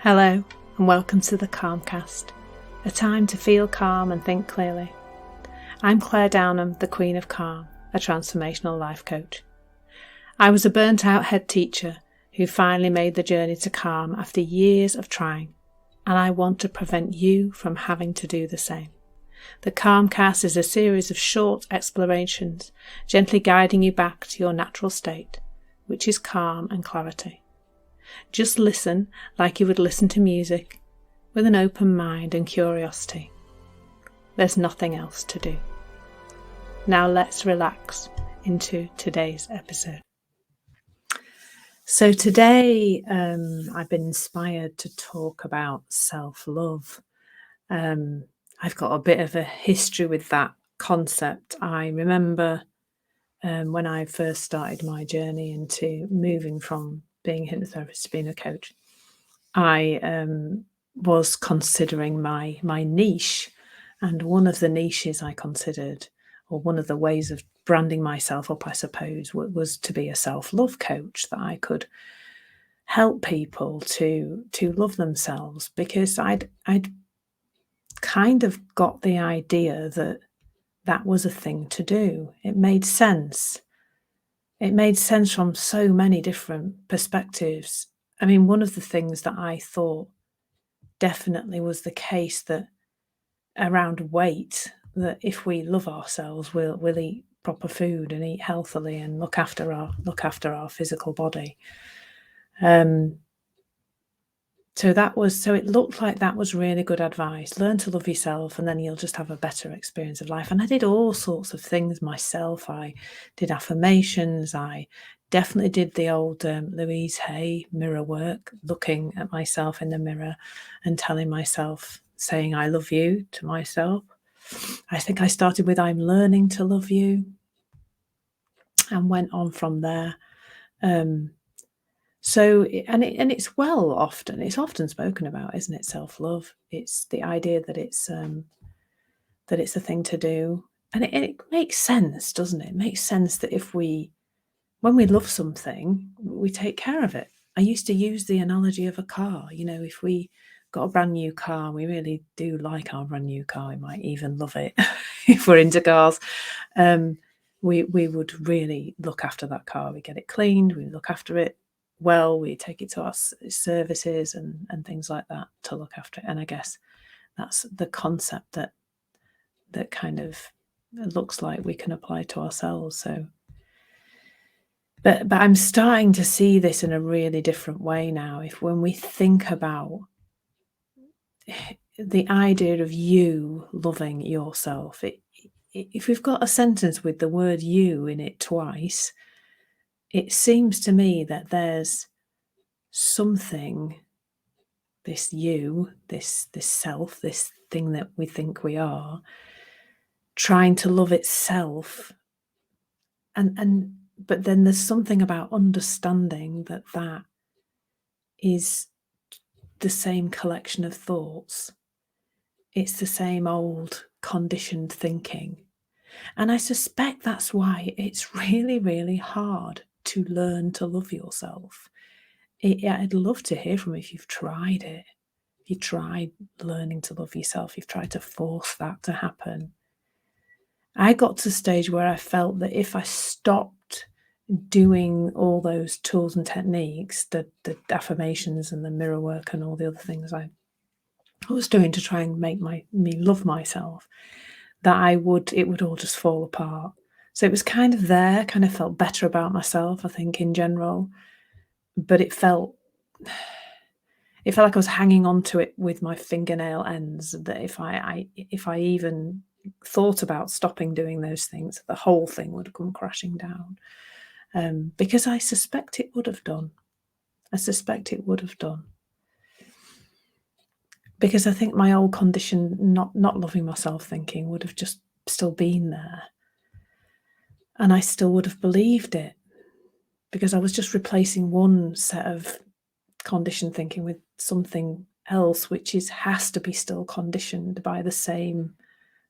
Hello and welcome to the Calmcast, a time to feel calm and think clearly. I'm Claire Downham, the Queen of Calm, a transformational life coach. I was a burnt out head teacher who finally made the journey to calm after years of trying, and I want to prevent you from having to do the same. The Calmcast is a series of short explorations, gently guiding you back to your natural state, which is calm and clarity. Just listen like you would listen to music, with an open mind and curiosity. There's nothing else to do. Now let's relax into today's episode. So today I've been inspired to talk about self-love. I've got a bit of a history with that concept. I remember when I first started my journey into moving from being a hypnotherapist to being a coach, I was considering my niche. And one of the niches I considered, or one of the ways of branding myself up, I suppose, was to be a self-love coach, that I could help people to love themselves, because I'd kind of got the idea that was a thing to do. It made sense. It made sense from so many different perspectives. I mean, one of the things that I thought definitely was the case, that around weight, that if we love ourselves, we'll eat proper food and eat healthily and look after our physical body. So it looked like that was really good advice. Learn to love yourself and then you'll just have a better experience of life. And I did all sorts of things myself. I did affirmations. I definitely did the old Louise Hay mirror work, looking at myself in the mirror and telling myself, saying I love you to myself. I think I started with I'm learning to love you and went on from there. It's often spoken about, isn't it? Self-love. It's the idea that it's a thing to do, and it makes sense, doesn't it? It makes sense that when we love something, we take care of it. I used to use the analogy of a car. If we got a brand new car, we really do like our brand new car. We might even love it if we're into cars. We would really look after that car. We get it cleaned. We look after it well. We take it to our services and things like that to look after it. And I guess that's the concept that kind of looks like we can apply to ourselves. So, but I'm starting to see this in a really different way now. When we think about the idea of you loving yourself, if we've got a sentence with the word you in it twice, it seems to me that there's something, this you, this self, this thing that we think we are, trying to love itself. But then there's something about understanding that is the same collection of thoughts. It's the same old conditioned thinking. And I suspect that's why it's really, really hard to learn to love yourself. I'd love to hear from you if you've tried it. If you tried learning to love yourself, you've tried to force that to happen. I got to the stage where I felt that if I stopped doing all those tools and techniques, the affirmations and the mirror work and all the other things I was doing to try and make me love myself, that it would all just fall apart. So it was kind of felt better about myself, I think, in general, but it felt like I was hanging on to it with my fingernail ends, that if I even thought about stopping doing those things, the whole thing would come crashing down. Because I suspect it would have done. Because I think my old condition, not loving myself thinking, would have just still been there. And I still would have believed it, because I was just replacing one set of conditioned thinking with something else, which has to be still conditioned by the same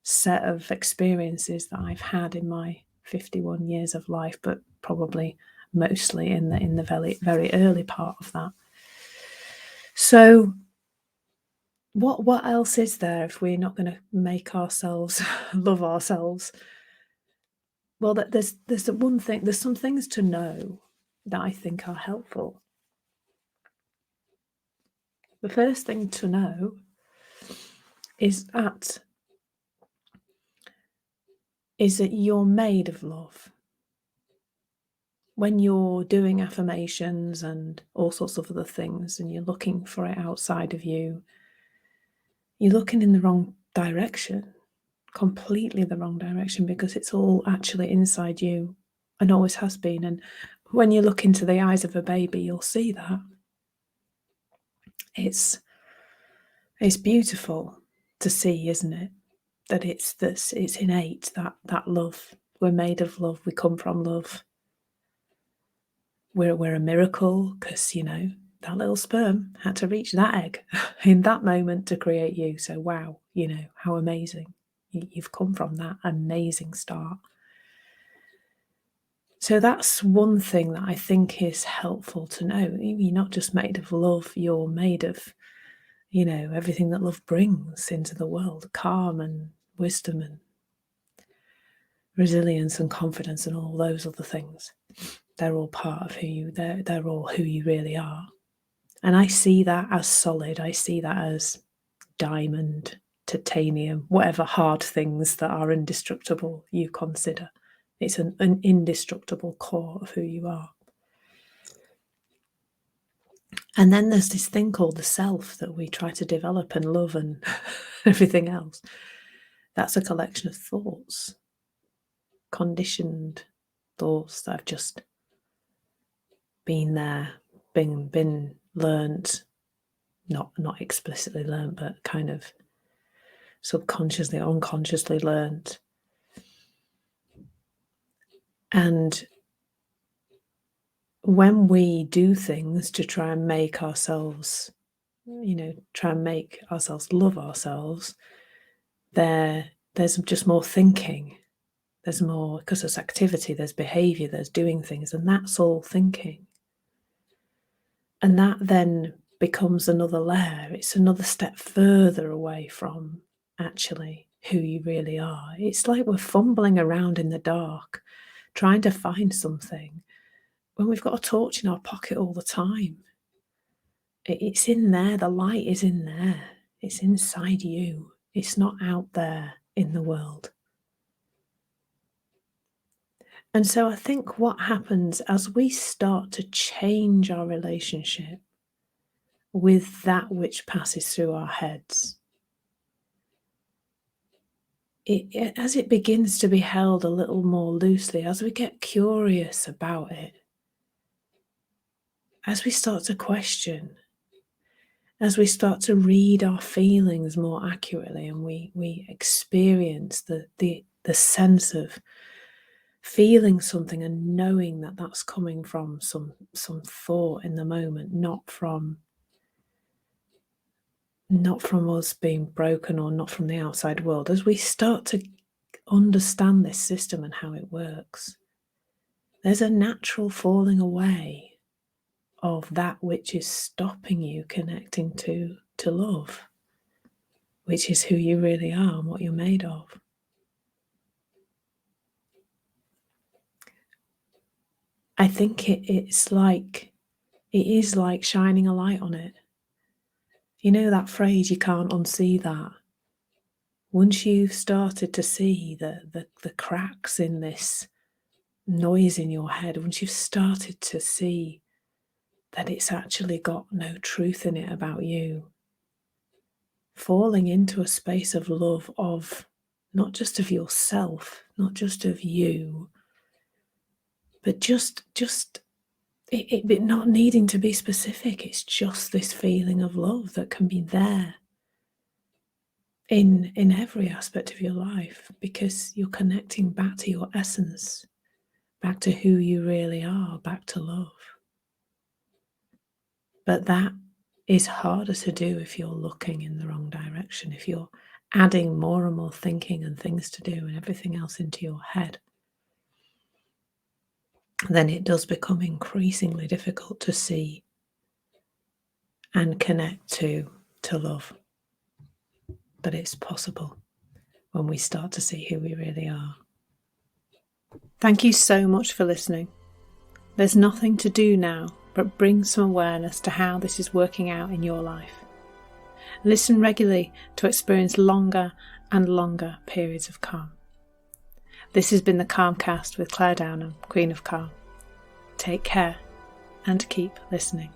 set of experiences that I've had in my 51 years of life, but probably mostly in the very, very early part of that. So what else is there if we're not going to make ourselves love ourselves? Well, there's the one thing. There's some things to know that I think are helpful. The first thing to know is that you're made of love. When you're doing affirmations and all sorts of other things, and you're looking for it outside of you, you're looking in the wrong direction, completely the wrong direction, because it's all actually inside you and always has been. And when you look into the eyes of a baby, you'll see that. It's beautiful to see, isn't it? That it's innate, that love. We're made of love. We come from love. We're a miracle because, that little sperm had to reach that egg in that moment to create you. So wow, how amazing. You've come from that amazing start. So that's one thing that I think is helpful to know. You're not just made of love, you're made of, everything that love brings into the world, calm and wisdom and resilience and confidence and all those other things. They're all part of they're all who you really are. And I see that as solid. I see that as diamond, titanium, whatever hard things that are indestructible you consider. It's an indestructible core of who you are. And then there's this thing called the self that we try to develop and love and everything else. That's a collection of thoughts, conditioned thoughts that have just been there, been learnt, not explicitly learnt, but kind of subconsciously, unconsciously learnt. And when we do things to try and make ourselves, love ourselves, there's just more thinking. There's more, because there's activity, there's behaviour, there's doing things, and that's all thinking. And that then becomes another layer. It's another step further away from actually who you really are. It's like we're fumbling around in the dark, trying to find something when we've got a torch in our pocket all the time. It's in there. The light is in there. It's inside you. It's not out there in the world. And so I think what happens as we start to change our relationship with that which passes through our heads, as it begins to be held a little more loosely, as we get curious about it, as we start to question, as we start to read our feelings more accurately, and we experience the sense of feeling something and knowing that that's coming from some thought in the moment, not from us being broken, or not from the outside world. As we start to understand this system and how it works, there's a natural falling away of that which is stopping you connecting to love, which is who you really are and what you're made of. I think it is like shining a light on it. You know that phrase, you can't unsee that. Once you've started to see the cracks in this noise in your head, once you've started to see that it's actually got no truth in it about you, falling into a space of love, of not just of yourself, not just of you, but just it not needing to be specific. It's just this feeling of love that can be there in every aspect of your life, because you're connecting back to your essence, back to who you really are, back to love. But that is harder to do if you're looking in the wrong direction, if you're adding more and more thinking and things to do and everything else into your head. Then it does become increasingly difficult to see and connect to love. but it's possible when we start to see who we really are. Thank you so much for listening. There's nothing to do now but bring some awareness to how this is working out in your life. Listen regularly to experience longer and longer periods of calm. This has been the Calmcast with Claire Downham, Queen of Calm. Take care and keep listening.